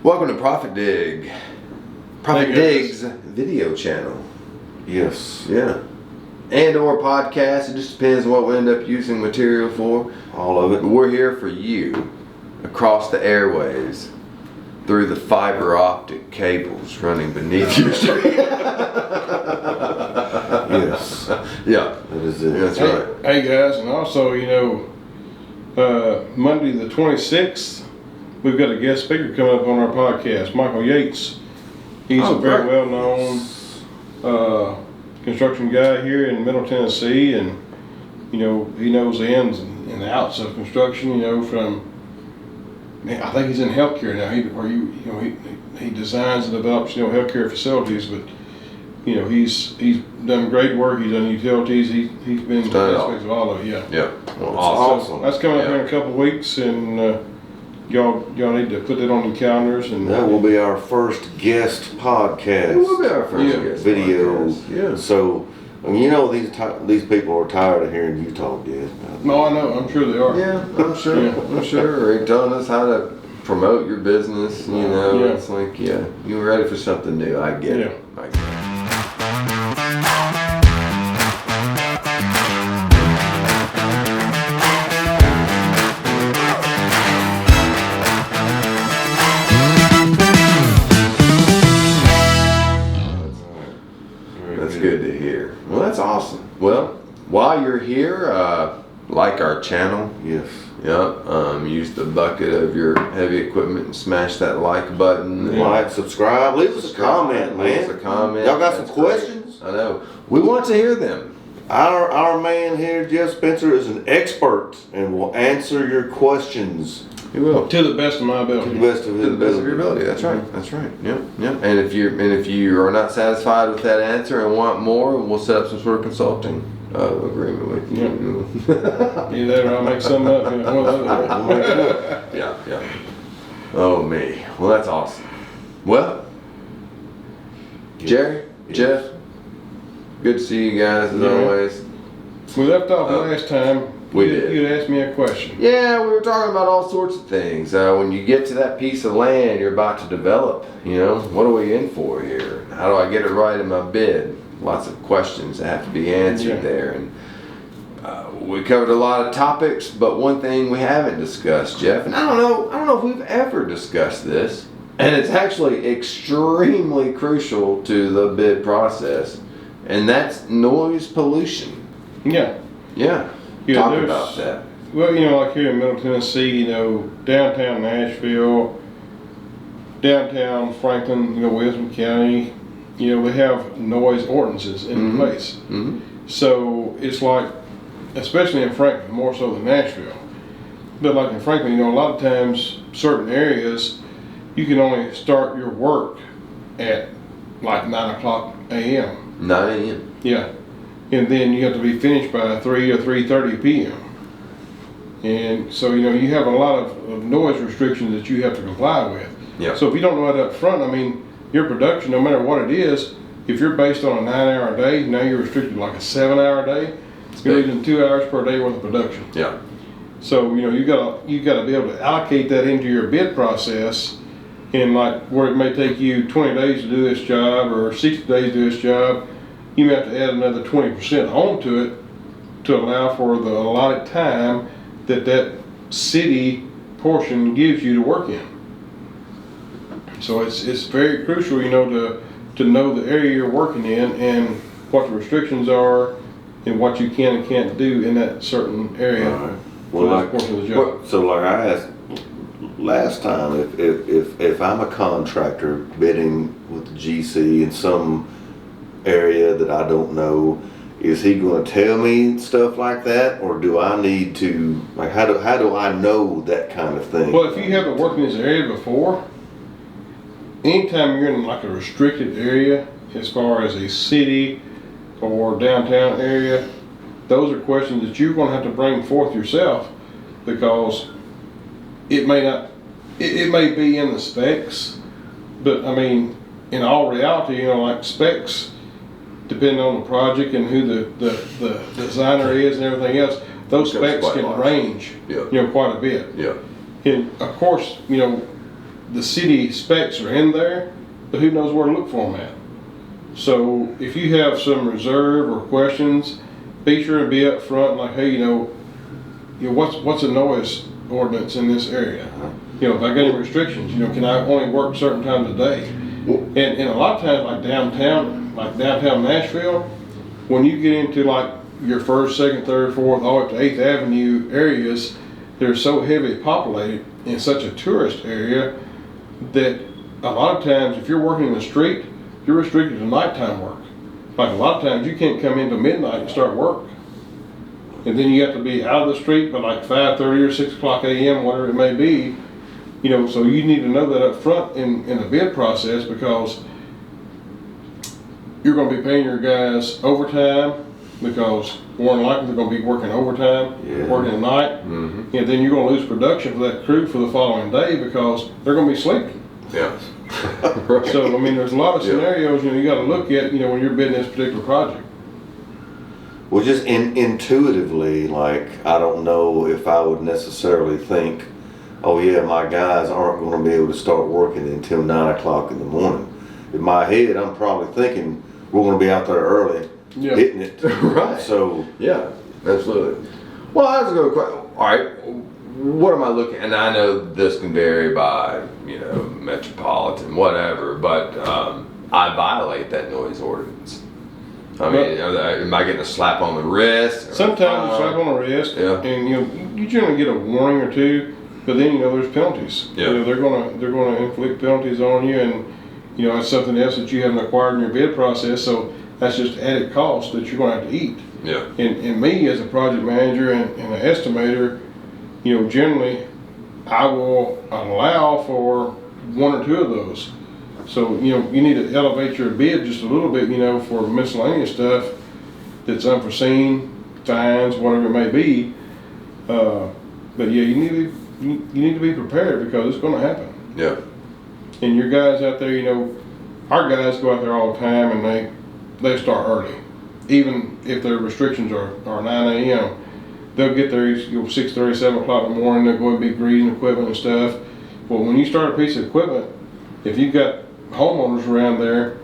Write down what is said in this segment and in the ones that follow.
Welcome to ProfitDig. ProfitDig's video channel. Yes. Yeah. And or podcast. It just depends on what we end up using material for. All of it. But we're here for you across the airwaves through the fiber optic cables running beneath your street. Yes. Yeah. That is it. That's right. Hey guys, and also, Monday the 26th, we've got a guest speaker coming up on our podcast, Michael Yates. He's a very well-known construction guy here in Middle Tennessee, and he knows the ins and outs of construction. I think he's in healthcare now. He designs and develops healthcare facilities, but he's done great work. He's done utilities. He's been in aspects of all of it. Yeah. Well, awesome. So that's coming up in a couple of weeks, and y'all need to put that on your calendars. And that will be our first guest podcast. It will be our first guest video. podcast. Yeah. So these people are tired of hearing you talk, Dad. No, I know. I'm sure they are. Yeah, I'm sure. Yeah. I'm sure. They're telling us how to promote your business. Yeah. It's like, you're ready for something new. I get it. I get it. That's good to hear. Well, that's awesome. Well, while you're here, like our channel. Yes. Yep. Use the bucket of your heavy equipment and smash that like button. Like, subscribe, leave us a comment, man. Leave us a comment. Y'all got some That's questions? great. I know. We want to hear them. Our man here, Jeff Spencer, is an expert and will answer your questions. He will. To the best of my ability. To the best of his your ability. That's right. That's right. Yep. And if you are not satisfied with that answer and want more, we'll set up some sort of consulting agreement with you. Either that or I'll make something up. Yeah. Oh me. Well, that's awesome. Well, Jerry, Jeff, good to see you guys as always. We left off last time. We did. You'd asked me a question. Yeah, we were talking about all sorts of things. When you get to that piece of land you're about to develop, what are we in for here? How do I get it right in my bid? Lots of questions that have to be answered there. And we covered a lot of topics, but one thing we haven't discussed, Jeff, and I don't know if we've ever discussed this, and it's actually extremely crucial to the bid process, and that's noise pollution. Yeah. Talk about that. Well, like here in Middle Tennessee, downtown Nashville, downtown Franklin, Williamson County, we have noise ordinances in place. Mm-hmm. So it's like, especially in Franklin, more so than Nashville. But like in Franklin, a lot of times, certain areas, you can only start your work at like 9 o'clock a.m. 9 a.m. Yeah. And then you have to be finished by 3 or 3:30 p.m. And so, you have a lot of noise restrictions that you have to comply with. Yeah. So if you don't know that up front, your production, no matter what it is, if you're based on a 9-hour day, now you're restricted to like a 7-hour day. You're losing 2 hours per day worth of production. Yeah. So, you gotta be able to allocate that into your bid process, and like where it may take you 20 days to do this job or 60 days to do this job, you may have to add another 20% onto it to allow for the allotted time that city portion gives you to work in. So it's very crucial, to know the area you're working in and what the restrictions are and what you can and can't do in that certain area. Right. Well, that portion of the job. So like I asked last time, if I'm a contractor bidding with the GC in some area that I don't know, is he going to tell me stuff like that, or do I need to, like, how do I know that kind of thing? Well, if you haven't worked in this area before, anytime you're in like a restricted area as far as a city or downtown area, those are questions that you're going to have to bring forth yourself, because it may be in the specs, but in all reality, like specs, depending on the project and who the designer is and everything else, those specs can range, quite a bit. Yeah. And of course, the city specs are in there, but who knows where to look for them at. So if you have some reserve or questions, be sure to be up front, like, hey, what's a noise ordinance in this area? If I got any restrictions, can I only work certain times a day? And a lot of times, like downtown Nashville, when you get into like your 1st, 2nd, 3rd, 4th, all the way up to 8th Avenue areas, they're so heavily populated in such a tourist area that a lot of times, if you're working in the street, you're restricted to nighttime work. Like a lot of times, you can't come into midnight and start work. And then you have to be out of the street by like 5:30 or 6 o'clock a.m., whatever it may be. So you need to know that up front in the bid process, because you're going to be paying your guys overtime, because more than likely they're going to be working overtime, working at night, and then you're going to lose production for that crew for the following day because they're going to be sleeping. Yeah. Right. So there's a lot of scenarios you got to look at when you're bidding this particular project. Well, just intuitively, like, I don't know if I would necessarily think, oh yeah, my guys aren't going to be able to start working until 9 o'clock in the morning. In my head, I'm probably thinking we're going to be out there early, hitting it. Right. So yeah, absolutely. Well, I was going to question. All right, what am I looking? And I know this can vary by metropolitan, whatever, but I violate that noise ordinance. I mean, am I getting a slap on the wrist? Sometimes you slap on the wrist, and you generally get a warning or two. But then there's penalties. Yeah. They're gonna inflict penalties on you, and that's something else that you haven't acquired in your bid process. So that's just added cost that you're gonna have to eat. Yeah. And me as a project manager and an estimator, generally I will allow for 1 or 2 of those. So you need to elevate your bid just a little bit, for miscellaneous stuff that's unforeseen, fines, whatever it may be. But yeah, you need to be prepared, because it's going to happen. Yeah. And your guys out there, our guys go out there all the time, and they start early. Even if their restrictions are 9 a.m., they'll get there 6:30, 7 o'clock in the morning. They'll go and be greasing equipment and stuff. Well, when you start a piece of equipment, if you've got homeowners around there,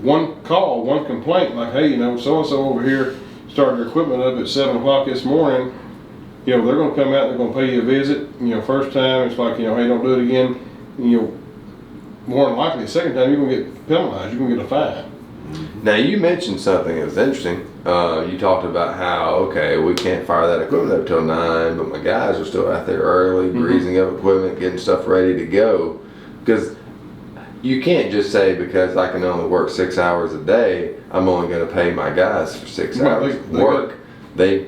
one call, one complaint, like, hey, so-and-so over here started their equipment up at 7 o'clock this morning, they're going to come out and they're going to pay you a visit. First time, it's like, hey, don't do it again. More than likely, the second time, you're going to get penalized. You're going to get a fine. Now, you mentioned something that was interesting. You talked about how, okay, we can't fire that equipment up till 9, but my guys are still out there early, greasing up equipment, getting stuff ready to go. Because you can't just say, because I can only work 6 hours a day, I'm only going to pay my guys for 6 hours of work. They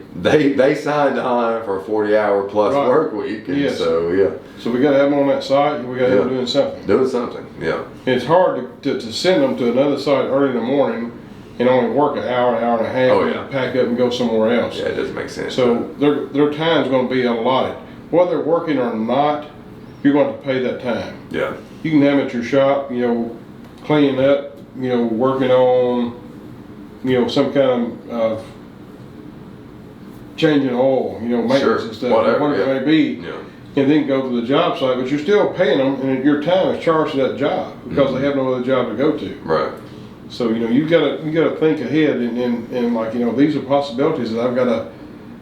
signed on for a 40-hour plus work week, and so So we got to have them on that site, and we got to have them doing something. Doing something, yeah. It's hard to send them to another site early in the morning and only work an hour and a half, and pack up and go somewhere else. Yeah, it doesn't make sense. So their time's going to be allotted. Whether they're working or not, you're going to pay that time. Yeah. You can have them at your shop, cleaning up, working on, some kind of changing oil, maintenance and stuff, whatever it may be, and then go to the job site. But you're still paying them, and your time is charged to that job, because they have no other job to go to. Right. So you got to think ahead, and like these are possibilities that I've got to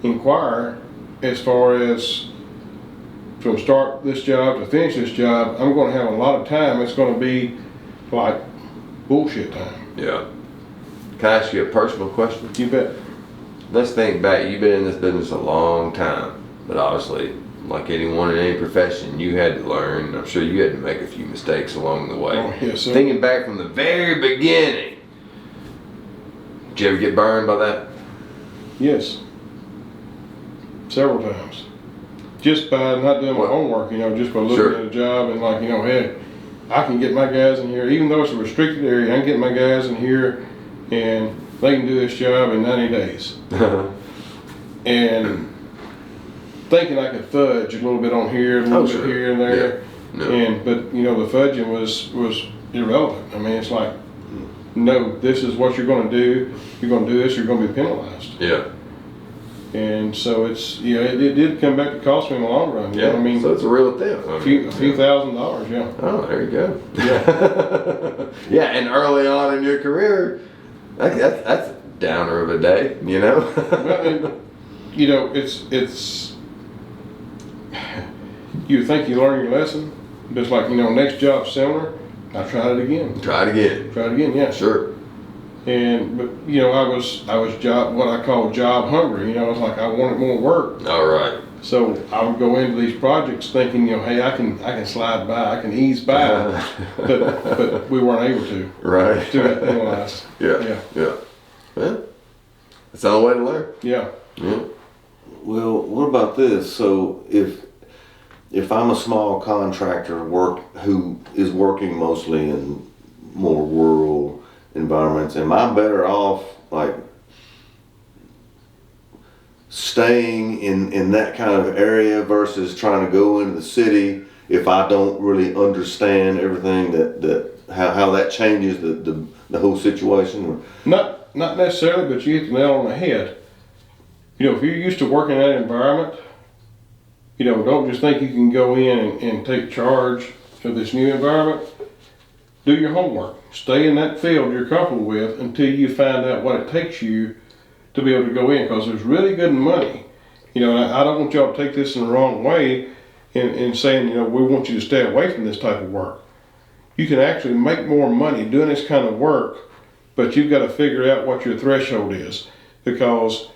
inquire as far as from start this job to finish this job. I'm going to have a lot of time. It's going to be like bullshit time. Yeah. Can I ask you a personal question? You bet. Let's think back. You've been in this business a long time, but obviously, like anyone in any profession, you had to learn. I'm sure you had to make a few mistakes along the way. Oh, yes, sir. Thinking back from the very beginning, did you ever get burned by that? Yes. Several times. Just by not doing my homework, just by looking at a job and like, hey, I can get my guys in here, even though it's a restricted area, I can get my guys in here and they can do this job in 90 days. And thinking I could fudge a little bit on here, a little bit here and there. Yeah. But the fudging was irrelevant. I mean, it's like, no, this is what you're going to do. You're going to do this, you're going to be penalized. Yeah. And so it's, you know, it did come back to cost me in the long run. You know what I mean? So it's a real thing. A few $1,000, yeah. Oh, there you go. Yeah. Yeah, and early on in your career, that's a downer of a day, you know? Well, and, you know, it's you think you learn your lesson, but it's like, you know, next job similar, I tried it again. Try it again. Yeah. Sure. And but you know, I was what I call job hungry. You know, it's like I wanted more work. All right. So I would go into these projects thinking, you know, hey, I can slide by, I can ease by, but we weren't able to. Right. To analyze. Yeah. Well, that's the only way to learn. Yeah. Well, what about this? So if I'm a small contractor who is working mostly in more rural environments, am I better off like staying in that kind of area versus trying to go into the city if I don't really understand everything that how that changes the whole situation? Not necessarily, but you hit the nail on the head. You know, if you're used to working in that environment, you know, don't just think you can go in and take charge of this new environment. Do your homework. Stay in that field you're comfortable with until you find out what it takes you to be able to go in, because there's really good money. You know, and I don't want y'all to take this in the wrong way in saying, you know, we want you to stay away from this type of work. You can actually make more money doing this kind of work, but you've got to figure out what your threshold is, because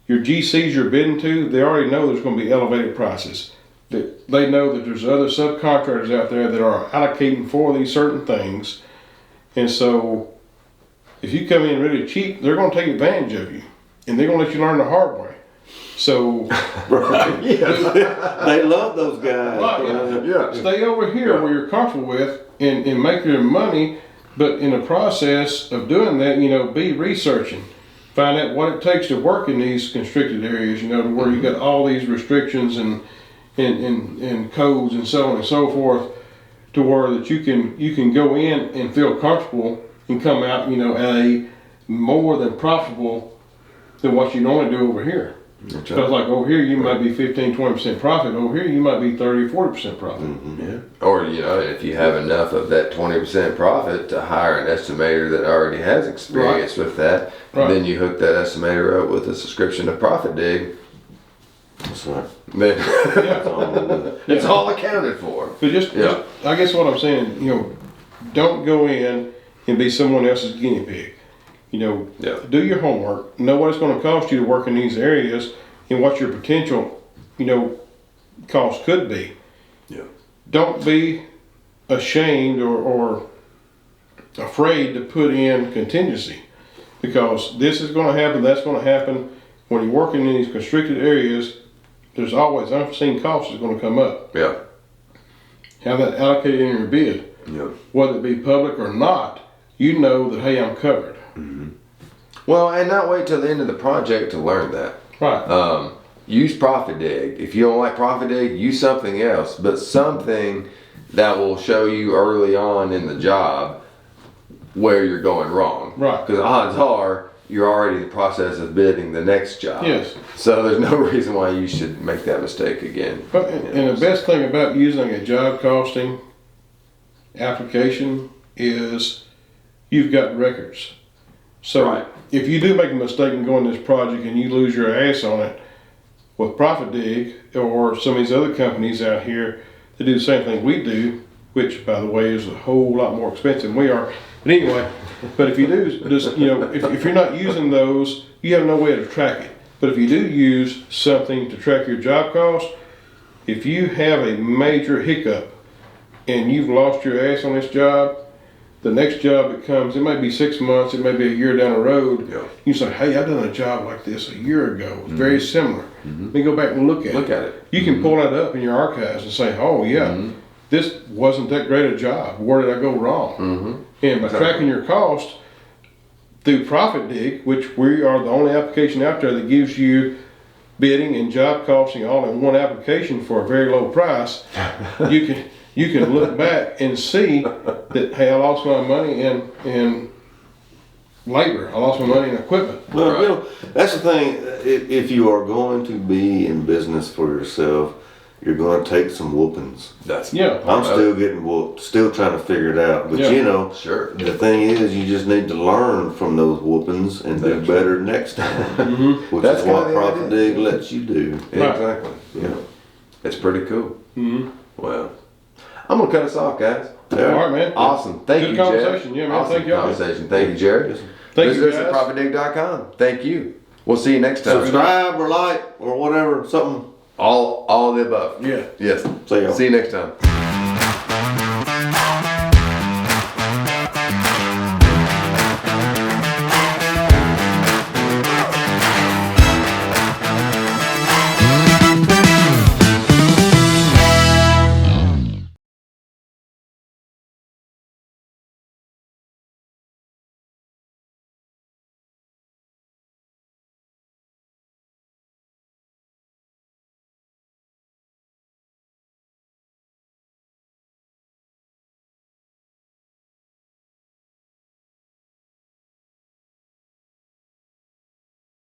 your GCs you're bidding to, they already know there's going to be elevated prices. They know that there's other subcontractors out there that are allocating for these certain things. And so if you come in really cheap, they're going to take advantage of you, and they're going to let you learn the hard way. So Right. They love those guys. right, stay over here where you're comfortable with and make your money, but in the process of doing that, you know, be researching. Find out what it takes to work in these constricted areas, you know, to where you got all these restrictions and codes and so on and so forth, to where that you can go in and feel comfortable and come out, you know, at a more than profitable than what you normally do over here. Because like over here you might be 15-20% profit, over here you might be 30-40% profit. Yeah. Or, you know, if you have enough of that 20% profit to hire an estimator that already has experience with that, then you hook that estimator up with a subscription to ProfitDig. That's right. Then it's all accounted for. But just I guess what I'm saying, you know, don't go in and be someone else's guinea pig. You know, do your homework, know what it's going to cost you to work in these areas and what your potential, you know, cost could be. Yeah. Don't be ashamed or afraid to put in contingency, because this is going to happen, that's going to happen. When you're working in these constricted areas, there's always unforeseen costs that's going to come up. Yeah. Have that allocated in your bid. Yeah. Whether it be public or not, you know that, hey, I'm covered. Mm-hmm. Well, and not wait till the end of the project to learn that. Right. Use ProfitDig. If you don't like ProfitDig, use something else, but something that will show you early on in the job where you're going wrong. Right. Because odds are you're already in the process of bidding the next job. Yes. So there's no reason why you should make that mistake again. But, and the best thing about using a job costing application is you've got records. So if you do make a mistake and go in this project and you lose your ass on it, with ProfitDig or some of these other companies out here that do the same thing we do, which by the way is a whole lot more expensive than we are. But anyway, but if you do, just, you know, if you're not using those, you have no way to track it. But if you do use something to track your job cost, if you have a major hiccup and you've lost your ass on this job, the next job that comes, it may be 6 months, it may be a year down the road. Yeah. You say, hey, I've done a job like this a year ago. It's very similar. Let me go back and look at it. You can pull that up in your archives and say, oh yeah, this wasn't that great a job. Where did I go wrong? And by tracking your cost through ProfitDig, which we are the only application out there that gives you bidding and job costing all in one application for a very low price, you can look back and see that, hey, I lost my money and labor. I lost my money in equipment. Well, Right. you know, that's the thing. If you are going to be in business for yourself, you're going to take some whoopings. That's Yeah. I'm still getting whooped, still trying to figure it out. But Yeah. you know, Sure. the thing is, you just need to learn from those whoopings and do That's better next time. Which That's is what kinda the idea. ProfitDig lets you do. Exactly. Yeah. It's pretty cool. Mm-hmm. Well, I'm gonna cut us off, guys. All right, man. Awesome. Thank Good you, Jared. conversation. Yeah, man. Awesome Thank y'all. conversation. Thank you, Jared. Thank Visit you, us at guys. ProfitDig.com. Thank you. We'll see you next time. Subscribe or like or whatever, something. All of the above. Yeah. Yes. See y'all. See you next time.